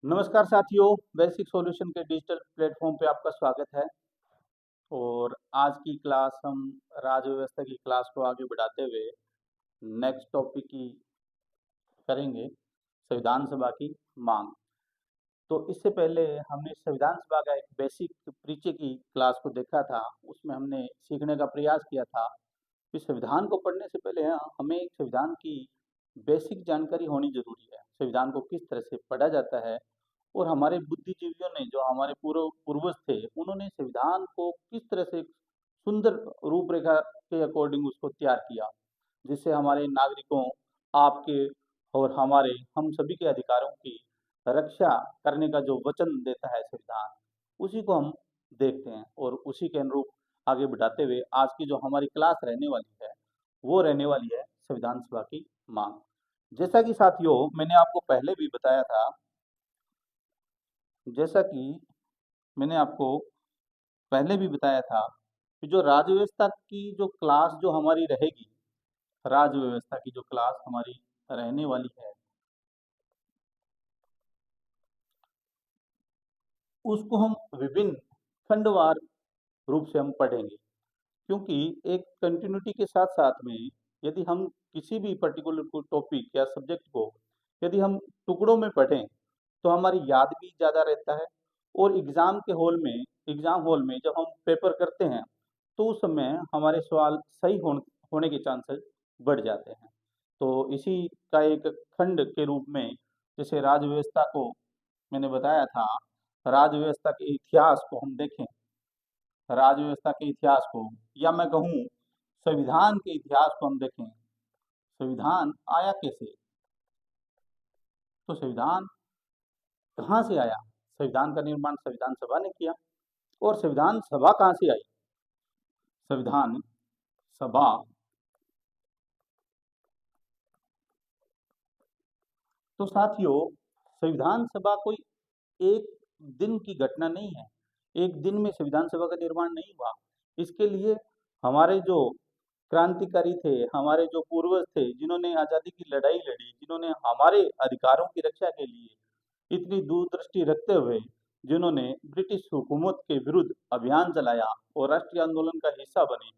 नमस्कार साथियों, basic solution के डिजिटल प्लेटफॉर्म पे आपका स्वागत है। और आज की क्लास हम राज्य व्यवस्था की क्लास को आगे बढ़ाते हुए नेक्स्ट टॉपिक की करेंगे, संविधान सभा की मांग। तो इससे पहले हमने संविधान सभा का एक बेसिक परिचय की क्लास को देखा था। उसमें हमने सीखने का प्रयास किया था कि संविधान को पढ़ने से पहले हमें एक संविधान की बेसिक जानकारी होनी जरूरी है। संविधान को किस तरह से पढ़ा जाता है और हमारे बुद्धिजीवियों ने, जो हमारे पूर्वज थे, उन्होंने संविधान को किस तरह से सुंदर रूपरेखा के अकॉर्डिंग उसको तैयार किया, जिससे हमारे नागरिकों, आपके और हमारे, हम सभी के अधिकारों की रक्षा करने का जो वचन देता है संविधान, उसी को हम देखते हैं। और उसी के अनुरूप आगे बढ़ाते हुए आज की जो हमारी क्लास रहने वाली है, वो रहने वाली है संविधान सभा की मांग। जैसा कि साथियों मैंने आपको पहले भी बताया था, जैसा कि मैंने आपको पहले भी बताया था कि जो राज्य व्यवस्था की जो क्लास जो हमारी रहेगी, राज्य व्यवस्था की जो क्लास हमारी रहने वाली है, उसको हम विभिन्न खंडवार रूप से हम पढ़ेंगे। क्योंकि एक कंटिन्यूटी के साथ साथ में यदि हम किसी भी पर्टिकुलर टॉपिक या सब्जेक्ट को यदि हम टुकड़ों में पढ़ें, तो हमारी याद भी ज़्यादा रहता है। और एग्जाम हॉल में जब हम पेपर करते हैं, तो उस समय हमारे सवाल सही होने के चांसेस बढ़ जाते हैं। तो इसी का एक खंड के रूप में, जैसे राज्य व्यवस्था को मैंने बताया था, राज्य व्यवस्था के इतिहास को हम देखें, राज्य व्यवस्था के इतिहास को, या मैं कहूँ संविधान के इतिहास को हम देखें, संविधान आया कैसे, तो संविधान कहाँ से आया, संविधान का निर्माण संविधान सभा ने किया। और संविधान सभा कहाँ से आई, संविधान सभा तो साथियों, संविधान सभा कोई एक दिन की घटना नहीं है। एक दिन में संविधान सभा का निर्माण नहीं हुआ। इसके लिए हमारे जो क्रांतिकारी थे, हमारे जो पूर्वज थे, जिन्होंने आजादी की लड़ाई लड़ी, जिन्होंने हमारे अधिकारों की रक्षा के लिए इतनी दूरदृष्टि रखते हुए, जिन्होंने ब्रिटिश हुकूमत के विरुद्ध अभियान चलाया और राष्ट्रीय आंदोलन का हिस्सा बने,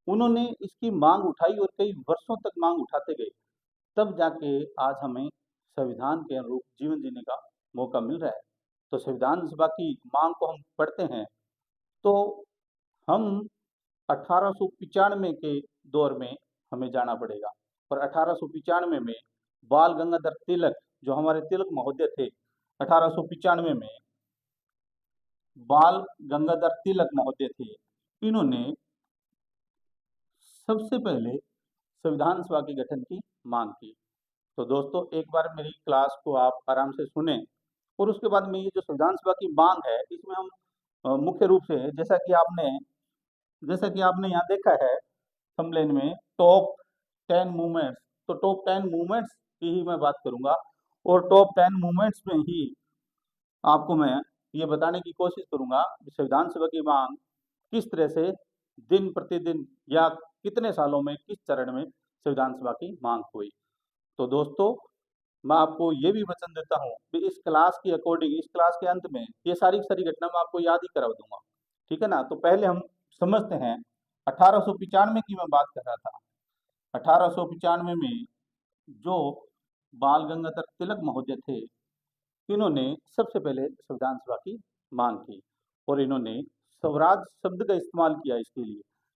उन्होंने इसकी मांग उठाई और कई वर्षों तक मांग उठाते गए। तब जाके आज हमें संविधान के अनुरूप जीवन जीने का मौका मिल रहा है। तो संविधान सभा की मांग को हम पढ़ते हैं, तो हम 1895 के दौर में हमें जाना पड़ेगा। और 1895 में बाल गंगाधर तिलक, जो हमारे तिलक महोदय थे, 1895 में बाल गंगाधर तिलक महोदय थे, इन्होंने सबसे पहले संविधान सभा के गठन की मांग की। तो दोस्तों, एक बार मेरी क्लास को आप आराम से सुने, और उसके बाद में ये जो संविधान सभा की मांग है, इसमें हम मुख्य रूप से, जैसा कि आपने यहाँ देखा है सम्मेलन में, टॉप 10 मूवमेंट्स, तो टॉप 10 मूवमेंट्स की ही मैं बात करूंगा। और टॉप 10 मूवमेंट्स में ही आपको मैं ये बताने की कोशिश करूंगा कि संविधान सभा की मांग किस तरह से दिन प्रतिदिन या कितने सालों में, किस चरण में संविधान सभा की मांग हुई। तो दोस्तों, मैं आपको ये भी वचन देता हूँ कि इस क्लास की अकॉर्डिंग, इस क्लास के अंत में ये सारी की सारी घटना मैं आपको याद ही करा दूंगा। ठीक है ना। तो पहले हम समझते हैं, 1895 की मैं बात कर रहा था। 1895 में जो बाल गंगाधर तिलक महोदय थे, इन्होंने सबसे पहले संविधान सभा की मांग की। और इन्होंने स्वराज शब्द का इस्तेमाल किया।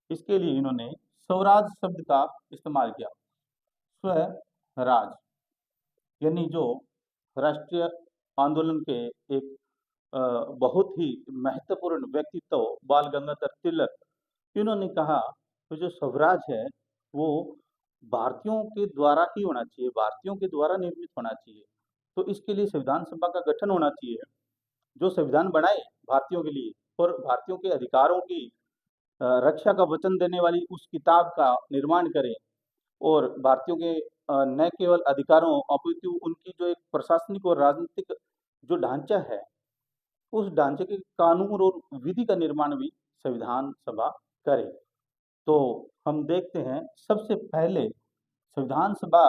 इसके लिए इन्होंने स्वराज शब्द का इस्तेमाल किया। स्वराज यानी जो राष्ट्रीय आंदोलन के एक बहुत ही महत्वपूर्ण व्यक्तित्व बाल गंगाधर तिलक, इन्होंने कहा कि जो स्वराज है वो भारतीयों के द्वारा ही होना चाहिए, भारतीयों के द्वारा निर्मित होना चाहिए। तो इसके लिए संविधान सभा का गठन होना चाहिए, जो संविधान बनाए भारतीयों के लिए और भारतीयों के अधिकारों की रक्षा का वचन देने वाली उस किताब का निर्माण करे। और भारतीयों के न केवल अधिकारों अपितु उनकी जो एक प्रशासनिक और राजनीतिक जो ढांचा है, उस ढांचे के कानून और विधि का निर्माण भी संविधान सभा करे। तो हम देखते हैं, सबसे पहले संविधान सभा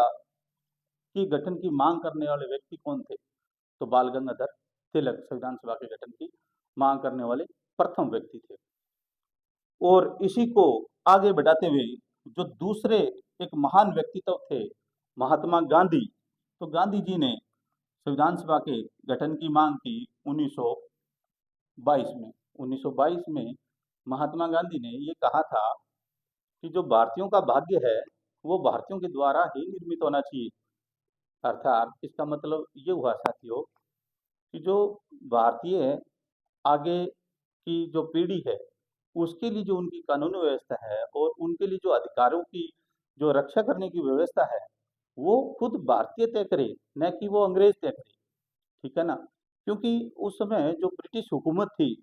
की गठन की मांग करने वाले व्यक्ति कौन थे। तो बाल गंगाधर तिलक संविधान सभा के गठन की मांग करने वाले प्रथम व्यक्ति थे। और इसी को आगे बढ़ाते हुए जो दूसरे एक महान व्यक्तित्व थे महात्मा गांधी, तो गांधी जी ने संविधान सभा के गठन की मांग की 1922 में। 1922 में महात्मा गांधी ने ये कहा था कि जो भारतीयों का भाग्य है वो भारतीयों के द्वारा ही निर्मित होना चाहिए। अर्थात इसका मतलब ये हुआ साथियों कि जो भारतीय आगे की जो पीढ़ी है उसके लिए जो उनकी कानूनी व्यवस्था है और उनके लिए जो अधिकारों की जो रक्षा करने की व्यवस्था है वो खुद भारतीय तय करे, न कि वो अंग्रेज तय करे। ठीक है ना? क्योंकि उस समय जो ब्रिटिश हुकूमत थी,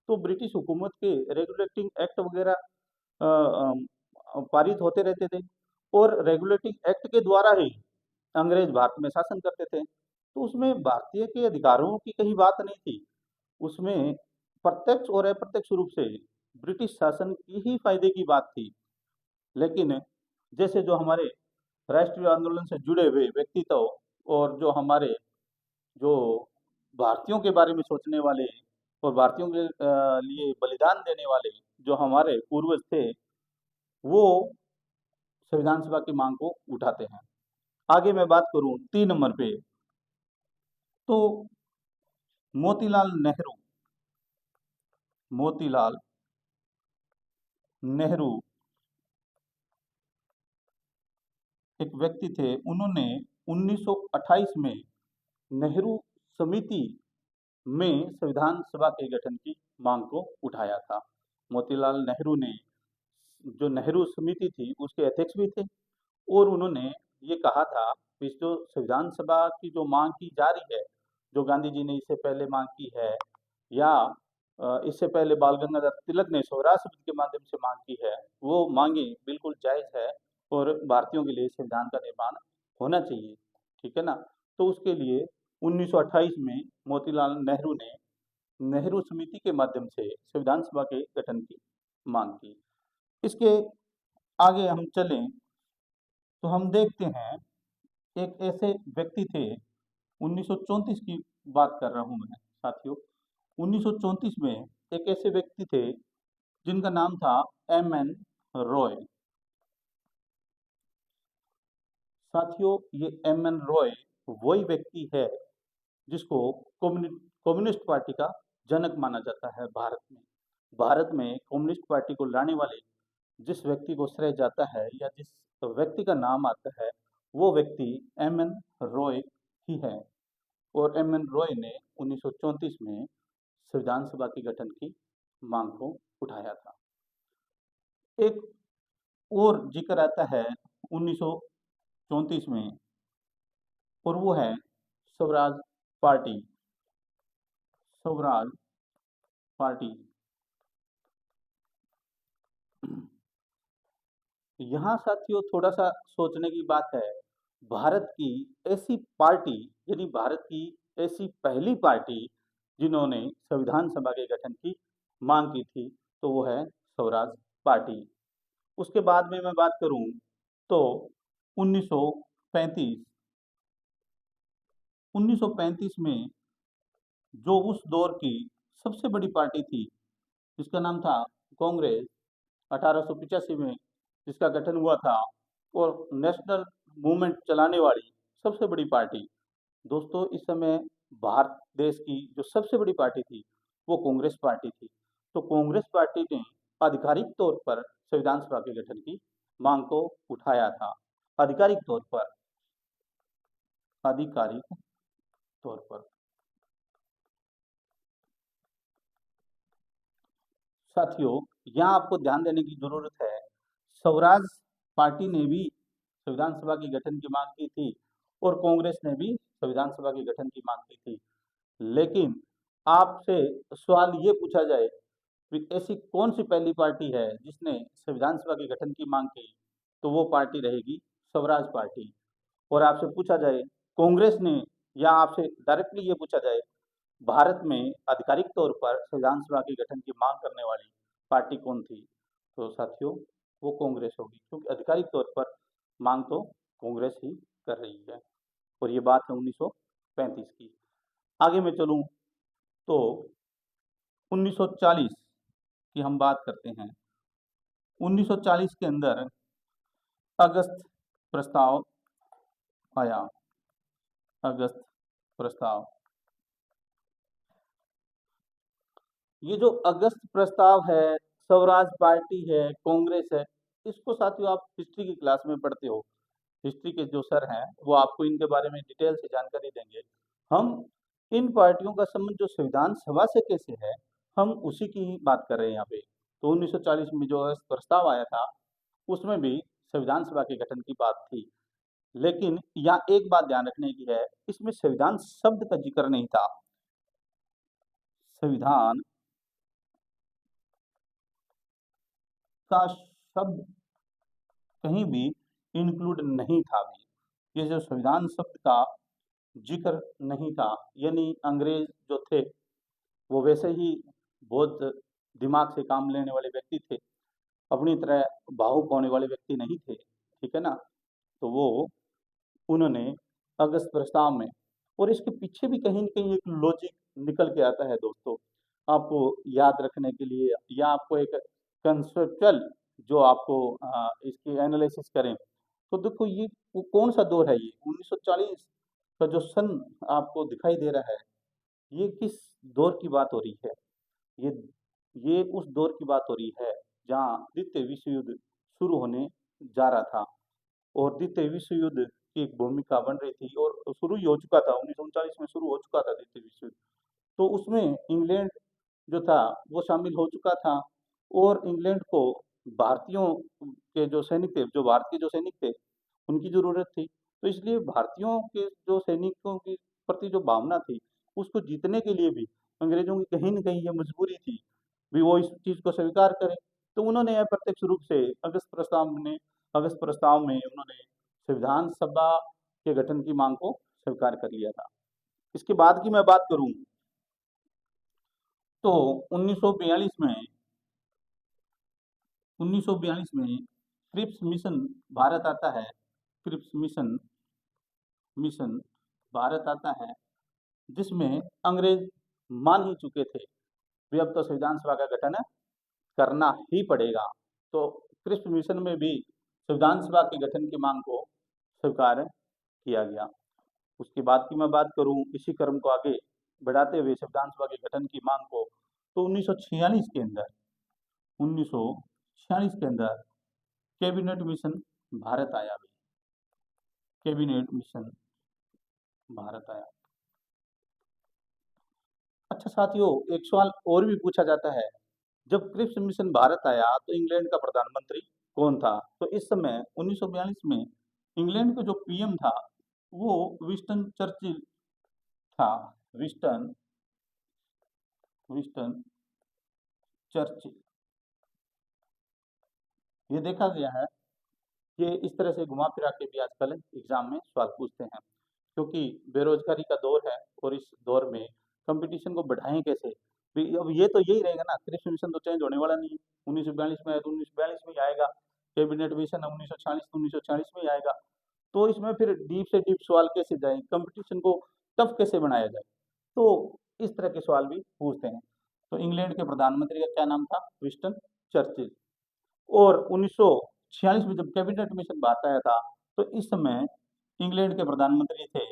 तो ब्रिटिश हुकूमत के रेगुलेटिंग एक्ट वगैरह पारित होते रहते थे और रेगुलेटिंग एक्ट के द्वारा ही अंग्रेज भारत में शासन करते थे। तो उसमें भारतीय के अधिकारों की कहीं बात नहीं थी। उसमें प्रत्यक्ष और अप्रत्यक्ष रूप से ब्रिटिश शासन की ही फायदे की बात थी। लेकिन जैसे जो हमारे राष्ट्रीय आंदोलन से जुड़े हुए व्यक्तित्व और जो हमारे जो भारतीयों के बारे में सोचने वाले और भारतीयों के लिए बलिदान देने वाले जो हमारे पूर्वज थे, वो संविधान सभा की मांग को उठाते हैं। आगे मैं बात करूं 3 नंबर पे, तो मोतीलाल नेहरू, मोतीलाल नेहरू एक व्यक्ति थे। उन्होंने 1928 में नेहरू समिति में संविधान सभा के गठन की मांग को उठाया था। मोतीलाल नेहरू ने जो नेहरू समिति थी उसके अध्यक्ष भी थे और उन्होंने ये कहा था कि जो संविधान सभा की जो मांग की जा रही है, जो गांधी जी ने इससे पहले मांग की है या इससे पहले बाल गंगाधर तिलक ने स्वराज शब्द के माध्यम से मांग की है, वो मांगे बिल्कुल जायज है और भारतीयों के लिए संविधान का निर्माण होना चाहिए। ठीक है ना? तो उसके लिए 1928 में मोतीलाल नेहरू ने नेहरू समिति के माध्यम से संविधान सभा के गठन की मांग की। इसके आगे हम चलें तो हम देखते हैं एक ऐसे व्यक्ति थे, 1934 की बात कर रहा हूं मैं साथियों। 1934 में एक ऐसे व्यक्ति थे जिनका नाम था एम.एन. रॉय। साथियों ये एम.एन. रॉय वही व्यक्ति है जिसको कम्युनिस्ट पार्टी का जनक माना जाता है भारत में। भारत में कम्युनिस्ट पार्टी को लाने वाले जिस व्यक्ति को श्रेय जाता है या जिस व्यक्ति का नाम आता है वो व्यक्ति एम.एन. रॉय ही है। और एम.एन. रॉय ने 1934 में संविधान सभा के गठन की मांग को उठाया था। एक और जिक्र आता है 1934 में और वो है स्वराज पार्टी। स्वराज पार्टी यहाँ साथियों थोड़ा सा सोचने की बात है। भारत की ऐसी पार्टी यानी भारत की ऐसी पहली पार्टी जिन्होंने संविधान सभा के गठन की मांग की थी तो वो है स्वराज पार्टी। उसके बाद में मैं बात करूं तो 1935 1935 में जो उस दौर की सबसे बड़ी पार्टी थी जिसका नाम था कांग्रेस, 1885 में जिसका गठन हुआ था और नेशनल मूवमेंट चलाने वाली सबसे बड़ी पार्टी। दोस्तों इस समय भारत देश की जो सबसे बड़ी पार्टी थी वो कांग्रेस पार्टी थी। तो कांग्रेस पार्टी ने आधिकारिक तौर पर संविधान सभा के गठन की मांग को उठाया था। आधिकारिक तौर पर, आधिकारिक तौर पर साथियों यहाँ आपको ध्यान देने की जरूरत है। स्वराज पार्टी ने भी संविधान सभा के गठन की मांग की थी और कांग्रेस ने भी संविधान सभा के गठन की मांग की थी। लेकिन आपसे सवाल ये पूछा जाए कि ऐसी कौन सी पहली पार्टी है जिसने संविधान सभा के गठन की मांग की, तो वो पार्टी रहेगी स्वराज पार्टी। और आपसे पूछा जाए कांग्रेस ने, या आपसे डायरेक्टली ये पूछा जाए भारत में आधिकारिक तौर पर संविधान सभा के गठन की मांग करने वाली पार्टी कौन थी, तो साथियों वो कांग्रेस होगी, क्योंकि आधिकारिक तौर पर मांग तो कांग्रेस ही कर रही है। और ये बात है 1935 की। आगे मैं चलूं तो 1940 की हम बात करते हैं। 1940 के अंदर अगस्त प्रस्ताव आया। अगस्त प्रस्ताव, ये जो अगस्त प्रस्ताव है, स्वराज पार्टी है, कांग्रेस है, इसको साथियों आप हिस्ट्री की क्लास में पढ़ते हो। हिस्ट्री के जो सर हैं वो आपको इनके बारे में डिटेल से जानकारी देंगे। हम इन पार्टियों का संबंध जो संविधान सभा से कैसे है, हम उसी की ही बात कर रहे हैं यहाँ पे। तो 1940 में जो प्रस्ताव आया था उसमें भी संविधान सभा के गठन की बात थी। लेकिन यहाँ एक बात ध्यान रखने की है, इसमें संविधान शब्द का जिक्र नहीं था। संविधान का शब्द कहीं भी इंक्लूड नहीं था अभी। ये जो संविधान शब्द का जिक्र नहीं था, यानी अंग्रेज जो थे वो वैसे ही बहुत दिमाग से काम लेने वाले व्यक्ति थे, अपनी तरह भावुक होने वाले व्यक्ति नहीं थे, ठीक है ना। तो वो उन्होंने अगस्त प्रस्ताव में, और इसके पीछे भी कहीं न कहीं एक लॉजिक निकल के आता है दोस्तों, आपको याद रखने के लिए, या आपको एक कंसेप्चुअल जो आपको इसकी एनालिसिस करें। तो देखो ये कौन सा दौर है, ये 1940 का जो सन आपको दिखाई दे रहा है, ये किस दौर की बात हो रही है? ये ये उस दौर की बात हो रही है जहाँ द्वितीय विश्व युद्ध शुरू होने जा रहा था, और द्वितीय विश्व युद्ध की एक भूमिका बन रही थी, और शुरू ही हो चुका था, 1939 में शुरू हो चुका था द्वितीय विश्व युद्ध। तो उसमें इंग्लैंड जो था वो शामिल हो चुका था, और इंग्लैंड को भारतीयों के जो सैनिक थे, जो भारतीय जो सैनिक थे, उनकी ज़रूरत थी। तो इसलिए भारतीयों के जो सैनिकों के प्रति जो भावना थी, उसको जीतने के लिए भी अंग्रेज़ों की कहीं न कहीं ये मजबूरी थी, भी वो इस चीज़ को स्वीकार करें। तो उन्होंने अप्रत्यक्ष रूप से अगस्त प्रस्ताव में उन्होंने संविधान सभा के गठन की माँग को स्वीकार कर लिया था। इसके बाद की मैं बात करूँ तो 1942 में 1942 में क्रिप्स मिशन भारत आता है। क्रिप्स मिशन मिशन भारत आता है, जिसमें अंग्रेज मान ही चुके थे भी अब तो संविधान सभा का गठन करना ही पड़ेगा। तो क्रिप्स मिशन में भी संविधान सभा के गठन की मांग को स्वीकार किया गया। उसके बाद की मैं बात करूं, इसी क्रम को आगे बढ़ाते हुए संविधान सभा के गठन की मांग को, तो 1946 के अंदर 1946 के अंदर कैबिनेट मिशन भारत आया। कैबिनेट मिशन भारत आया। अच्छा साथियों, एक सवाल और भी पूछा जाता है, जब क्रिप्स मिशन भारत आया तो इंग्लैंड का प्रधानमंत्री कौन था? तो इस समय 1942 में इंग्लैंड का जो पीएम था वो विंस्टन चर्चिल था। Winston Winston Churchill. ये देखा गया है कि इस तरह से घुमा फिरा के भी आजकल एग्जाम में सवाल पूछते हैं, क्योंकि बेरोजगारी का दौर है, और इस दौर में कंपटीशन को बढ़ाएं कैसे। अब ये तो यही रहेगा ना, क्रिप्स मिशन तो चेंज होने वाला नहीं है। 1942 में आया तो 1942 में ही आएगा, कैबिनेट मिशन 1946 तो 1946 में ही आएगा। तो इसमें फिर डीप से डीप सवाल कैसे जाए, कंपटीशन को टफ कैसे बनाया जाए, तो इस तरह के सवाल भी पूछते हैं। तो इंग्लैंड के प्रधानमंत्री का क्या नाम था? Winston Churchill. और 1946 में जब कैबिनेट मिशन भारत आया था, तो इस समय इंग्लैंड के प्रधानमंत्री थे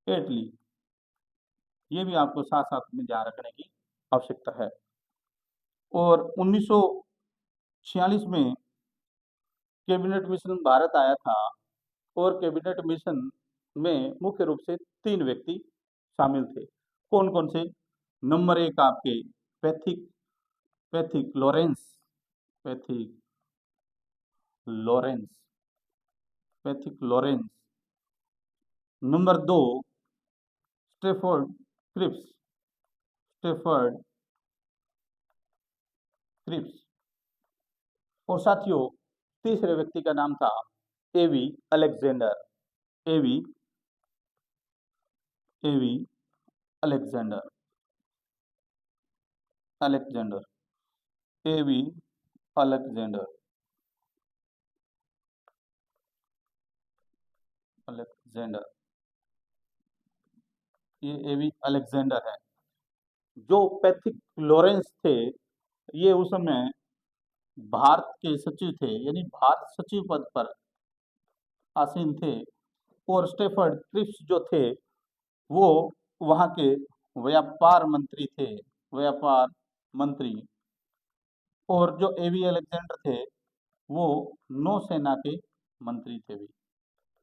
एटली। ये भी आपको साथ साथ में ध्यान रखने की आवश्यकता है। और 1946 में कैबिनेट मिशन भारत आया था, और कैबिनेट मिशन में मुख्य रूप से 3 व्यक्ति शामिल थे। कौन कौन से? नंबर 1 आपके Pethick Pethick Lawrence Pethick Lawrence Pethick Lawrence. Number 2 Stafford Cripps Stafford Cripps. और साथियों, तीसरे व्यक्ति का नाम था A V Alexander. A V A V Alexander Alexander A V Alexander Alexander. ये एवी अलेक्जेंडर है। जो पैथिक लॉरेंस थे, ये उस समय भारत के सचिव थे, यानी भारत सचिव पद पर आसीन थे। और स्टेफर्ड क्रिप्स जो थे, वो वहां के व्यापार मंत्री थे, व्यापार मंत्री। और जो एवी अलेक्जेंडर थे, वो नौसेना के मंत्री थे भी,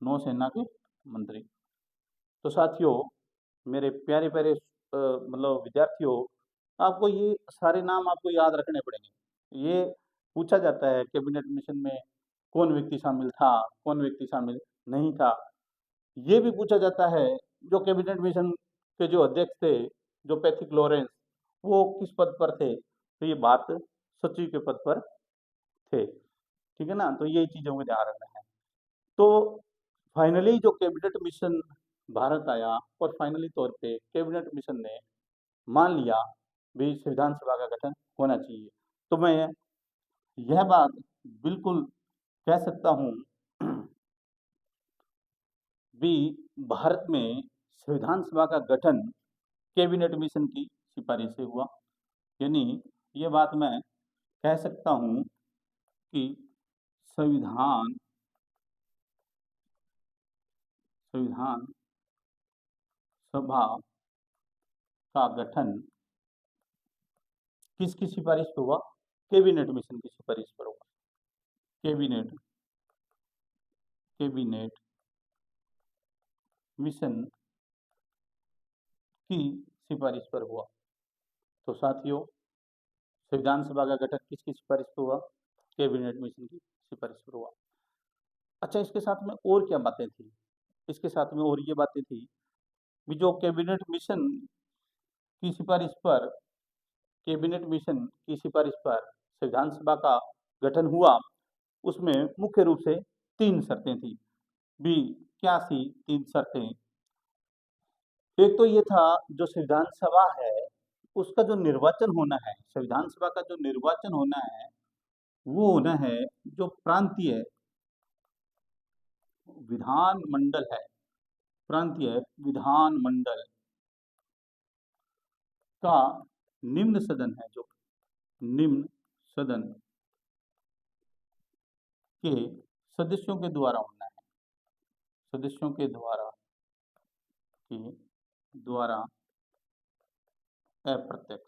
नौसेना के मंत्री। तो साथियों, मेरे प्यारे प्यारे मतलब विद्यार्थियों, आपको ये सारे नाम आपको याद रखने पड़ेंगे। ये पूछा जाता है कैबिनेट मिशन में कौन व्यक्ति शामिल था, कौन व्यक्ति शामिल नहीं था। ये भी पूछा जाता है जो कैबिनेट मिशन के जो अध्यक्ष थे, जो पैथिक लॉरेंस, वो किस पद पर थे। तो ये भारत सचिव के पद पर थे। ठीक है ना, तो यही चीजों को ध्यान रखना है। तो फाइनली जो कैबिनेट मिशन भारत आया, और फाइनली तौर पे कैबिनेट मिशन ने मान लिया भी संविधान सभा का गठन होना चाहिए। तो मैं यह बात बिल्कुल कह सकता हूँ भी भारत में संविधान सभा का गठन कैबिनेट मिशन की सिफारिश से हुआ। यानी ये बात मैं कह सकता हूँ कि संविधान संविधान सभा का गठन किसकी सिफारिश पे हुआ? कैबिनेट मिशन की सिफारिश पर हुआ। कैबिनेट कैबिनेट मिशन की सिफारिश पर हुआ। तो साथियों, संविधान सभा का गठन किसकी सिफारिश पर हुआ? कैबिनेट मिशन की सिफारिश पर हुआ। अच्छा, इसके साथ में और क्या बातें थी? इसके साथ में और ये बातें थी कि जो कैबिनेट मिशन की सिफारिश पर कैबिनेट मिशन की सिफारिश पर संविधान सभा का गठन हुआ, उसमें मुख्य रूप से 3 शर्तें थी। भी क्या थी 3 शर्तें? एक तो ये था, जो संविधान सभा है उसका जो निर्वाचन होना है, संविधान सभा का जो निर्वाचन होना है, वो होना है जो प्रांतीय विधान मंडल है, प्रांतीय विधान मंडल का निम्न सदन है, जो निम्न सदन के सदस्यों के द्वारा होना है, सदस्यों के द्वारा अप्रत्यक्ष।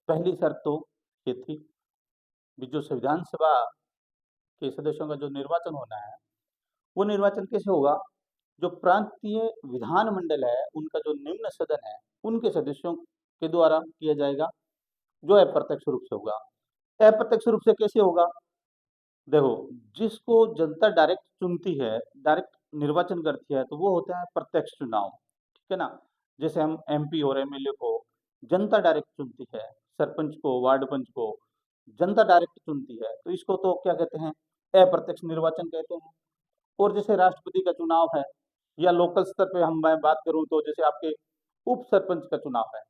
पहली शर्त तो ये थी कि जो संविधान सभा के सदस्यों का जो निर्वाचन होना है, वो निर्वाचन कैसे होगा? जो प्रांतीय विधान मंडल है, उनका जो निम्न सदन है, उनके सदस्यों के द्वारा किया जाएगा, जो अप्रत्यक्ष रूप से होगा। अप्रत्यक्ष रूप से कैसे होगा? देखो, जिसको जनता डायरेक्ट चुनती है, डायरेक्ट निर्वाचन करती है, तो वो होता है प्रत्यक्ष चुनाव। ठीक है ना? जैसे हम एमपी और एमएलए को जनता डायरेक्ट चुनती है, सरपंच को, वार्ड पंच को जनता डायरेक्ट चुनती है, तो इसको तो क्या कहते हैं? अप्रत्यक्ष निर्वाचन कहते हैं। और जैसे राष्ट्रपति का चुनाव है, या लोकल स्तर पे हम मैं बात करूं, तो जैसे आपके उप सरपंच का चुनाव है।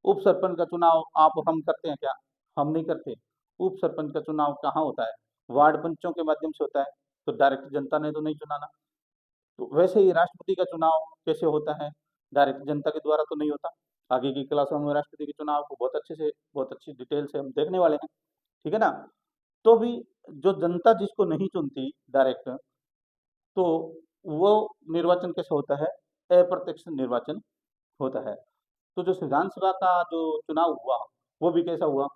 उप सरपंच का चुनाव हम करते हैं क्या? हम नहीं करते। उप सरपंच का चुनाव कहाँ होता है? वार्ड पंचों के माध्यम से होता है। तो डायरेक्ट जनता ने तो नहीं चुनाना। तो वैसे ही राष्ट्रपति का चुनाव कैसे होता है? डायरेक्ट जनता के द्वारा तो नहीं होता। आगे की क्लासों में राष्ट्रपति के चुनाव को बहुत अच्छे से, बहुत अच्छी डिटेल से हम देखने वाले हैं। ठीक है ना? तो भी जो जनता जिसको नहीं चुनती डायरेक्ट, तो वो निर्वाचन कैसे होता है? अप्रत्यक्ष निर्वाचन होता है। तो जो संविधान सभा का जो चुनाव हुआ, वो भी कैसा हुआ?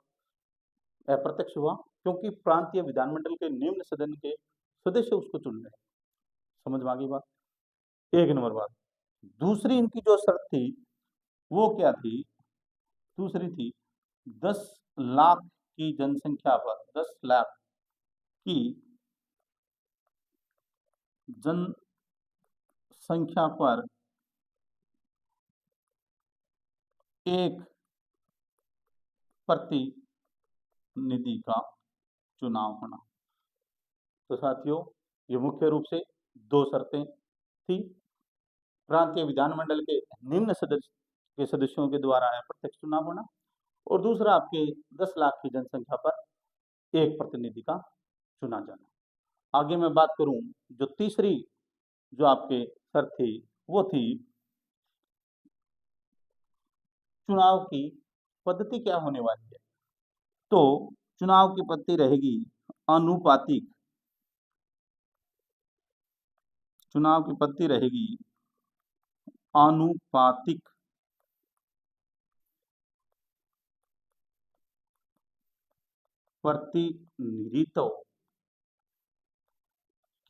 अप्रत्यक्ष हुआ, क्योंकि प्रांतीय विधानमंडल के निम्न सदन के सदस्य उसको चुन रहे हैं। समझ में आ गई बात? एक नंबर बात। दूसरी इनकी जो शर्त थी, वो क्या थी? दूसरी थी 10 लाख की जनसंख्या पर, 10 लाख की जनसंख्या पर एक प्रतिनिधि का चुनाव होना। तो साथियों, ये मुख्य रूप से 2 शर्तें थी। प्रांतीय विधानमंडल के निम्न सदस्य के सदस्यों के द्वारा अप्रत्यक्ष चुनाव होना, और दूसरा आपके 10 लाख की जनसंख्या पर एक प्रतिनिधि का चुना जाना। आगे मैं बात करूं, जो तीसरी जो आपके सर थी वो थी चुनाव की पद्धति क्या होने वाली है। तो चुनाव की पद्धति रहेगी अनुपातिक। चुनाव की पद्धति रहेगी आनुपातिक प्रतिनिधित्व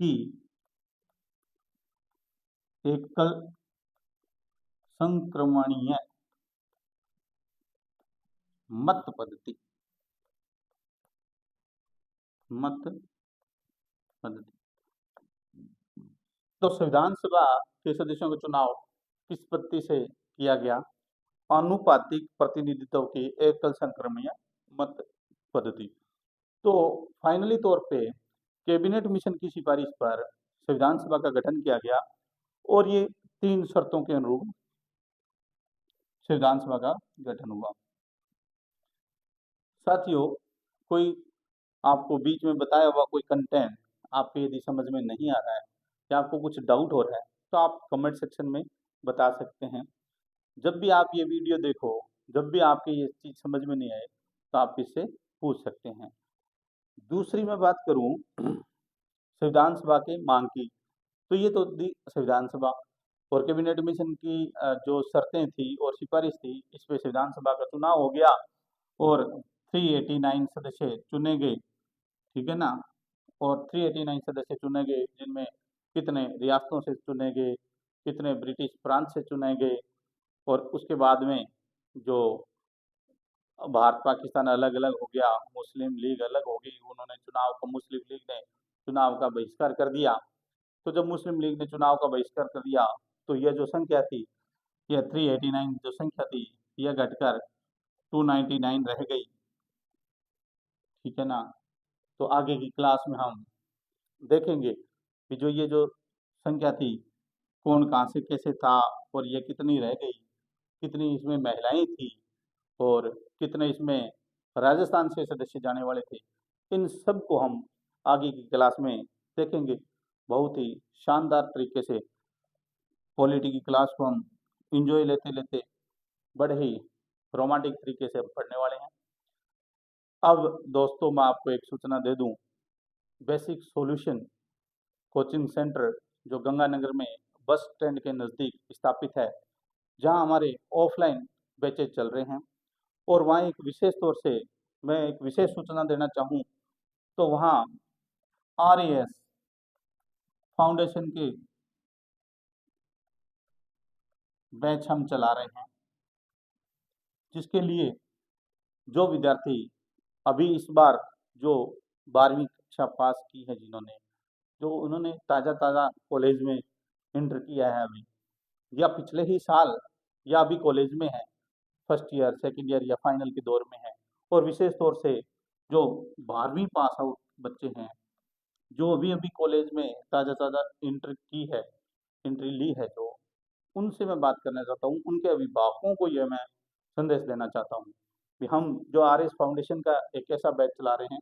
की एकल संक्रमणीय मत पद्धति। मत पद्धति। तो संविधान सभा के सदस्यों का चुनाव किस पद्धति से किया गया? आनुपातिक प्रतिनिधित्व की एकल संक्रमणीय मत पद्धति। तो फाइनली तौर पे कैबिनेट मिशन की सिफारिश पर संविधान सभा का गठन किया गया और ये 3 शर्तों के अनुरूप संविधान सभा का गठन हुआ। साथियों, कोई आपको बीच में बताया हुआ कोई कंटेंट आपको यदि समझ में नहीं आ रहा है या आपको कुछ डाउट हो रहा है तो आप कमेंट सेक्शन में बता सकते हैं। जब भी आप ये वीडियो देखो, जब भी आपके ये चीज़ समझ में नहीं आए तो आप इससे पूछ सकते हैं। दूसरी मैं बात करूं संविधान सभा के मांग की, तो ये तो दी संविधान सभा और कैबिनेट मिशन की जो शर्तें थी और सिफारिश थी, इस पे संविधान सभा का चुनाव हो गया और 389 सदस्य चुने गए, ठीक है ना। और 389 सदस्य चुने गए जिनमें कितने रियासतों से चुने गए, कितने ब्रिटिश प्रांत से चुने गए और उसके बाद में जो भारत पाकिस्तान अलग अलग हो गया, मुस्लिम लीग अलग हो गई, उन्होंने चुनाव को मुस्लिम लीग ने चुनाव का बहिष्कार कर दिया। तो जब मुस्लिम लीग ने चुनाव का बहिष्कार कर दिया तो यह जो संख्या थी, यह 389 जो संख्या थी, यह घटकर 299 रह गई, ठीक है ना। तो आगे की क्लास में हम देखेंगे कि जो ये जो संख्या थी कौन कहाँ से कैसे था और ये कितनी रह गई, कितनी इसमें महिलाएं थी और कितने इसमें राजस्थान से सदस्य जाने वाले थे। इन सब को हम आगे की क्लास में देखेंगे। बहुत ही शानदार तरीके से पॉलिटी की क्लास को हम इंजॉय लेते लेते बड़े ही रोमांटिक तरीके से हम पढ़ने वाले हैं। अब दोस्तों मैं आपको एक सूचना दे दूं, बेसिक सॉल्यूशन कोचिंग सेंटर जो गंगानगर में बस स्टैंड के नज़दीक स्थापित है, जहां हमारे ऑफलाइन बैचेज चल रहे हैं और वहाँ एक विशेष तौर से मैं एक विशेष सूचना देना चाहूँ तो वहाँ RAS फाउंडेशन के बैच हम चला रहे हैं, जिसके लिए जो विद्यार्थी अभी इस बार जो 12वीं कक्षा पास की है, जिन्होंने जो उन्होंने ताज़ा ताज़ा कॉलेज में इंटर किया है अभी, या पिछले ही साल या अभी कॉलेज में है, फर्स्ट ईयर सेकंड ईयर या फाइनल के दौर में है, और विशेष तौर से जो 12वीं पास आउट बच्चे हैं जो अभी अभी कॉलेज में ताज़ा ताज़ा इंटर की है, एंट्री ली है, जो उनसे मैं बात करना चाहता हूँ, उनके अभिभावकों को यह मैं संदेश देना चाहता हूँ कि हम जो RS फाउंडेशन का एक ऐसा बैच चला रहे हैं,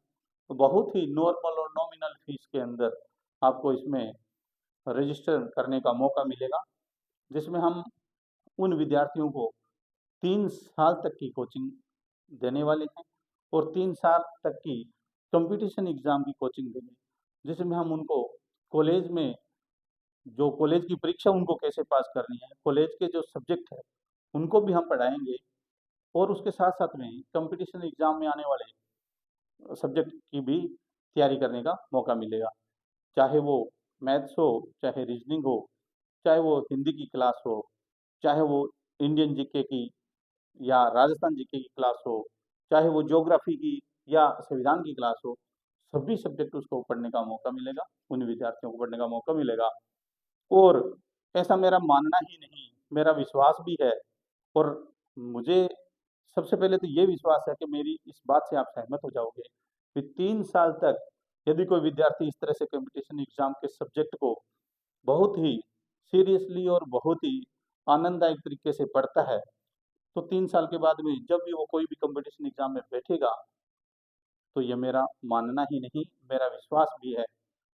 तो बहुत ही नॉर्मल और नॉमिनल फीस के अंदर आपको इसमें रजिस्टर करने का मौका मिलेगा, जिसमें हम उन विद्यार्थियों को 3 साल तक की कोचिंग देने वाले हैं और 3 साल तक की कंपटीशन एग्जाम की कोचिंग देंगे, जिसमें हम उनको कॉलेज में जो कॉलेज की परीक्षा उनको कैसे पास करनी है, कॉलेज के जो सब्जेक्ट है उनको भी हम पढ़ाएंगे और उसके साथ साथ में कंपटीशन एग्जाम में आने वाले सब्जेक्ट की भी तैयारी करने का मौका मिलेगा, चाहे वो मैथ्स हो, चाहे रीजनिंग हो, चाहे वो हिंदी की क्लास हो, चाहे वो इंडियन जीके की या राजस्थान जीके की क्लास हो, चाहे वो ज्योग्राफी की या संविधान की क्लास हो, सभी सब्जेक्ट उसको पढ़ने का मौका मिलेगा, उन विद्यार्थियों को पढ़ने का मौका मिलेगा। और ऐसा मेरा मानना ही नहीं, मेरा विश्वास भी है और मुझे सबसे पहले तो ये विश्वास है कि मेरी इस बात से आप सहमत हो जाओगे कि 3 साल तक यदि कोई विद्यार्थी इस तरह से कंपटीशन एग्जाम के सब्जेक्ट को बहुत ही सीरियसली और बहुत ही आनंददायक तरीके से पढ़ता है, तो 3 साल के बाद में जब भी वो कोई भी कंपटीशन एग्जाम में बैठेगा, तो ये मेरा मानना ही नहीं, मेरा विश्वास भी है।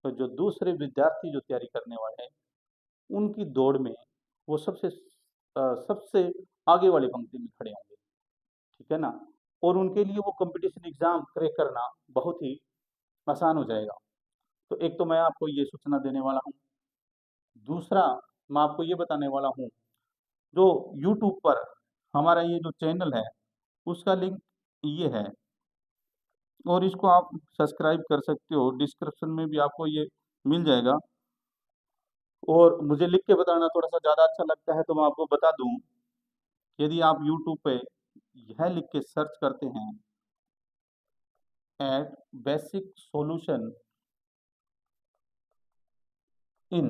तो जो दूसरे विद्यार्थी जो तैयारी करने वाले हैं उनकी दौड़ में वो सबसे आगे वाली पंक्ति में खड़े होंगे, ठीक है ना? और उनके लिए वो कॉम्पिटिशन एग्ज़ाम क्रैक करना बहुत ही आसान हो जाएगा। तो एक तो मैं आपको ये सूचना देने वाला हूँ। दूसरा, मैं आपको ये बताने वाला हूँ, जो यूट्यूब पर हमारा ये जो चैनल है, उसका लिंक ये है और इसको आप सब्सक्राइब कर सकते हो। डिस्क्रिप्शन में भी आपको ये मिल जाएगा। और मुझे लिख के बताना थोड़ा-सा ज़्यादा अच्छा लगता है, तो मैं आपको बता दूँ, यदि आप यूट्यूब पे यह लिख के सर्च करते हैं, एट बेसिक सॉल्यूशन इन,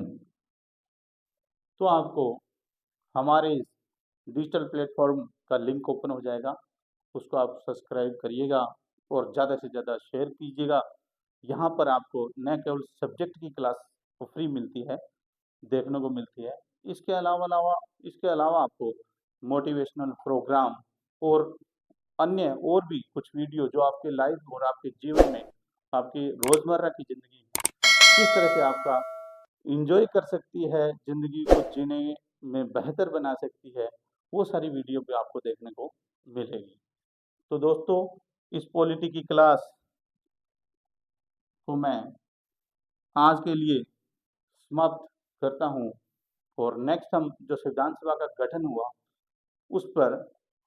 तो आपको हमारे इस डिजिटल प्लेटफ़ॉर्म का लिंक ओपन हो जाएगा। उसको आप सब्सक्राइब करिएगा और ज़्यादा से ज़्यादा शेयर कीजिएगा। यहाँ पर आपको न केवल सब्जेक्ट की क्लास तो फ्री मिलती है, देखने को मिलती है, इसके अलावा आपको मोटिवेशनल प्रोग्राम और अन्य और भी कुछ वीडियो जो आपके लाइफ और आपके जीवन में, आपकी रोज़मर्रा की ज़िंदगी में किस तरह से आपका एन्जॉय कर सकती है, ज़िंदगी को जीने में बेहतर बना सकती है, वो सारी वीडियो भी आपको देखने को मिलेगी। तो दोस्तों, इस पॉलिटी की क्लास को मैं आज के लिए समाप्त करता हूँ और नेक्स्ट हम जो संविधान सभा का गठन हुआ, उस पर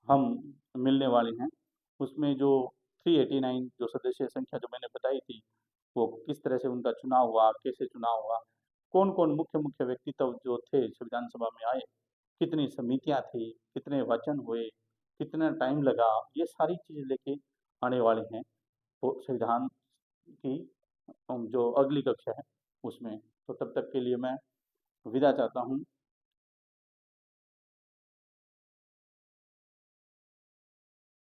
हम मिलने वाले हैं। उसमें जो 389 जो सदस्य संख्या जो मैंने बताई थी, वो किस तरह से उनका चुनाव हुआ, कैसे चुनाव हुआ, कौन-कौन मुख्य-मुख्य व्यक्तित्व जो थे संविधान सभा में आए, कितनी समितियाँ थी, कितने वचन हुए, कितना टाइम लगा, ये सारी चीज़ें लेके आने वाले हैं। वो संविधान की जो अगली कक्षा है उसमें। तो तब तक के लिए मैं विदा चाहता हूँ।